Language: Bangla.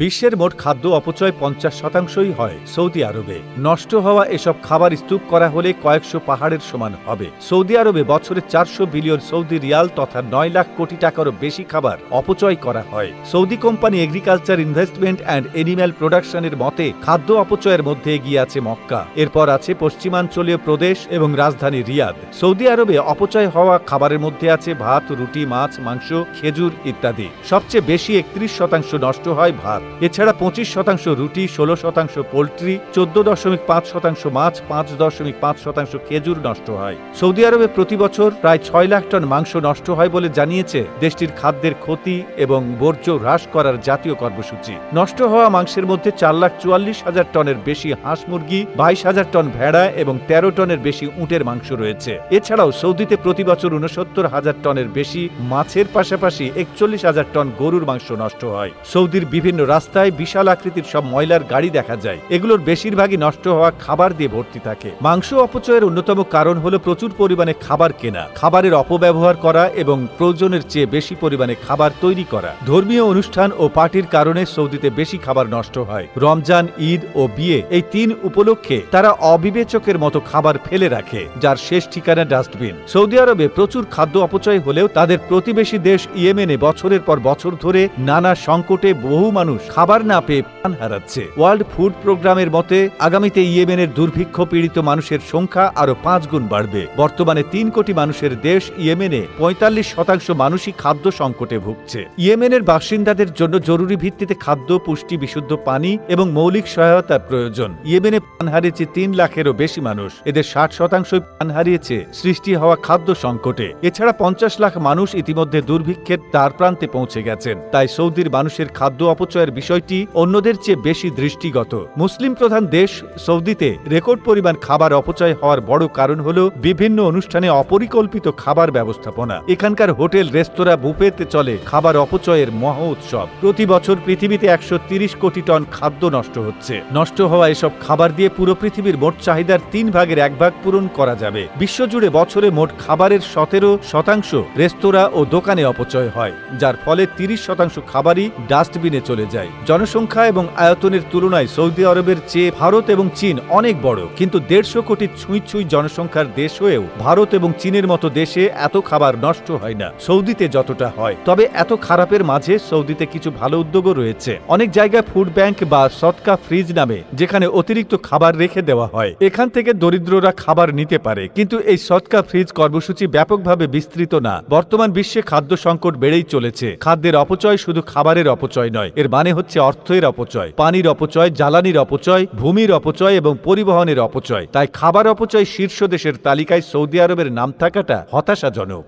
বিশ্বের মোট খাদ্য অপচয় ৫০% হয় সৌদি আরবে। নষ্ট হওয়া এসব খাবার স্তূপ করা হলে কয়েকশো পাহাড়ের সমান হবে। সৌদি আরবে বছরে ৪০০ বিলিয়ন সৌদি রিয়াল তথা ৯ লাখ কোটি টাকারও বেশি খাবার অপচয় করা হয়। Saudi company agriculture investment and animal প্রোডাকশনের মতে খাদ্য অপচয়ের মধ্যে এগিয়ে আছে মক্কা, এরপর আছে পশ্চিমাঞ্চলীয় প্রদেশ এবং রাজধানী রিয়াদ। সৌদি আরবে অপচয় হওয়া খাবারের মধ্যে আছে ভাত, রুটি, মাছ, মাংস, খেজুর ইত্যাদি। সবচেয়ে বেশি ৩১% নষ্ট হয় ভাত। এছাড়া ২৫% রুটি, ১৬% পোল্ট্রি, ১৪.৫% মাছ, ৫.৫% খেজুর নষ্ট হয়। সৌদি আরবে প্রতি বছর প্রায় ৬ লাখ টন মাংস নষ্ট হয় বলে জানিয়েছে দেশটির খাদ্যের ক্ষতি এবং বর্জ্য হ্রাস করার জাতীয় কর্মসূচি। নষ্ট হওয়া মাংসের মধ্যে ৪,৪৪,০০০ টনের বেশি হাঁস মুরগি, ২২,০০০ টন ভেড়া এবং ১৩ টনের বেশি উটের মাংস রয়েছে। এছাড়াও সৌদিতে প্রতি বছর ৬৯,০০০ টনের বেশি মাছের পাশাপাশি ৪১,০০০ টন গরুর মাংস নষ্ট হয়। সৌদির বিভিন্ন রাস্তায় বিশাল আকৃতির সব ময়লার গাড়ি দেখা যায়। এগুলোর বেশিরভাগই নষ্ট হওয়া খাবার দিয়ে ভর্তি থাকে। মাংস অপচয়ের অন্যতম কারণ হলো প্রচুর পরিমাণে খাবার কেনা, খাবারের অপব্যবহার করা এবং প্রয়োজনের চেয়ে বেশি পরিমাণে খাবার তৈরি করা। ধর্মীয় অনুষ্ঠান ও পার্টির কারণে সৌদিতে বেশি খাবার নষ্ট হয়। রমজান, ঈদ ও বিয়ে এই ৩ উপলক্ষে তারা অবিবেচকের মতো খাবার ফেলে রাখে, যার শেষ ঠিকানা ডাস্টবিন। সৌদি আরবে প্রচুর খাদ্য অপচয় হলেও তাদের প্রতিবেশী দেশ ইয়েমেনে বছরের পর বছর ধরে নানা সংকটে বহু মানুষ খাবার না পেয়ে প্রাণ হারাচ্ছে। ওয়ার্ল্ড ফুড প্রোগ্রামের মতে আগামীতে ইয়েমেনের দুর্ভিক্ষ পীড়িত মানুষের সংখ্যা আরো ৫ গুণ বাড়বে। বর্তমানে ৩ কোটি মানুষের দেশ ইয়েমেনে ৪৫% মানুষই খাদ্য সংকটে ভুগছে। ইয়েমেনের বাসিন্দাদের জন্য জরুরি ভিত্তিতে খাদ্য, পুষ্টি, বিশুদ্ধ পানি এবং মৌলিক সহায়তার প্রয়োজন। ইয়েমেনে প্রাণ হারিয়েছে ৩ লাখেরও বেশি মানুষ। এদের ৬০% প্রাণ হারিয়েছে সৃষ্টি হওয়া খাদ্য সংকটে। এছাড়া ৫০ লাখ মানুষ ইতিমধ্যে দুর্ভিক্ষের দ্বার প্রান্তে পৌঁছে গেছেন। তাই সৌদির মানুষের খাদ্য অপচয়ের বিষয়টি অন্যদের চেয়ে বেশি দৃষ্টিগত। মুসলিম প্রধান দেশ সৌদিতে রেকর্ড পরিমাণ খাবার অপচয় হওয়ার বড় কারণ হল বিভিন্ন অনুষ্ঠানে অপরিকল্পিত খাবার ব্যবস্থাপনা। এখানকার হোটেল, রেস্তোরাঁ, বুফেতে চলে খাবার অপচয়ের মহা উৎসব। প্রতি বছর পৃথিবীতে ১৩০ কোটি টন খাদ্য নষ্ট হচ্ছে। নষ্ট হওয়া এসব খাবার দিয়ে পুরো পৃথিবীর মোট চাহিদার ৩ ভাগের ১ ভাগ পূরণ করা যাবে। বিশ্বজুড়ে বছরে মোট খাবারের ১৭% রেস্তোরাঁ ও দোকানে অপচয় হয়, যার ফলে ৩০% খাবারই ডাস্টবিনে চলে যায়। জনসংখ্যা এবং আয়তনের তুলনায় সৌদি আরবের চেয়ে ভারত এবং চীন অনেক বড়, কিন্তু ১৫০ কোটি ছুঁই জনসংখ্যার দেশ হয়েও ভারত এবং চীনের মতো দেশে এত খাবার নষ্ট হয় না সৌদিতে যতটা হয়। তবে এত খারাপের মাঝে সৌদিতে কিছু ভালো উদ্যোগও রয়েছে। অনেক জায়গায় ফুড ব্যাংক বা সদকা ফ্রিজ নামে, যেখানে অতিরিক্ত খাবার রেখে দেওয়া হয়। এখান থেকে দরিদ্ররা খাবার নিতে পারে, কিন্তু এই সদকা ফ্রিজ কর্মসূচি ব্যাপকভাবে বিস্তৃত না। বর্তমান বিশ্বে খাদ্য সংকট বেড়েই চলেছে। খাদ্যের অপচয় শুধু খাবারের অপচয় নয়, এর মানে হচ্ছে অর্থের অপচয়, পানির অপচয়, জ্বালানির অপচয়, ভূমির অপচয় এবং পরিবহনের অপচয়। তাই খাবার অপচয় শীর্ষ দেশের তালিকায় সৌদি আরবের নাম থাকাটা হতাশাজনক।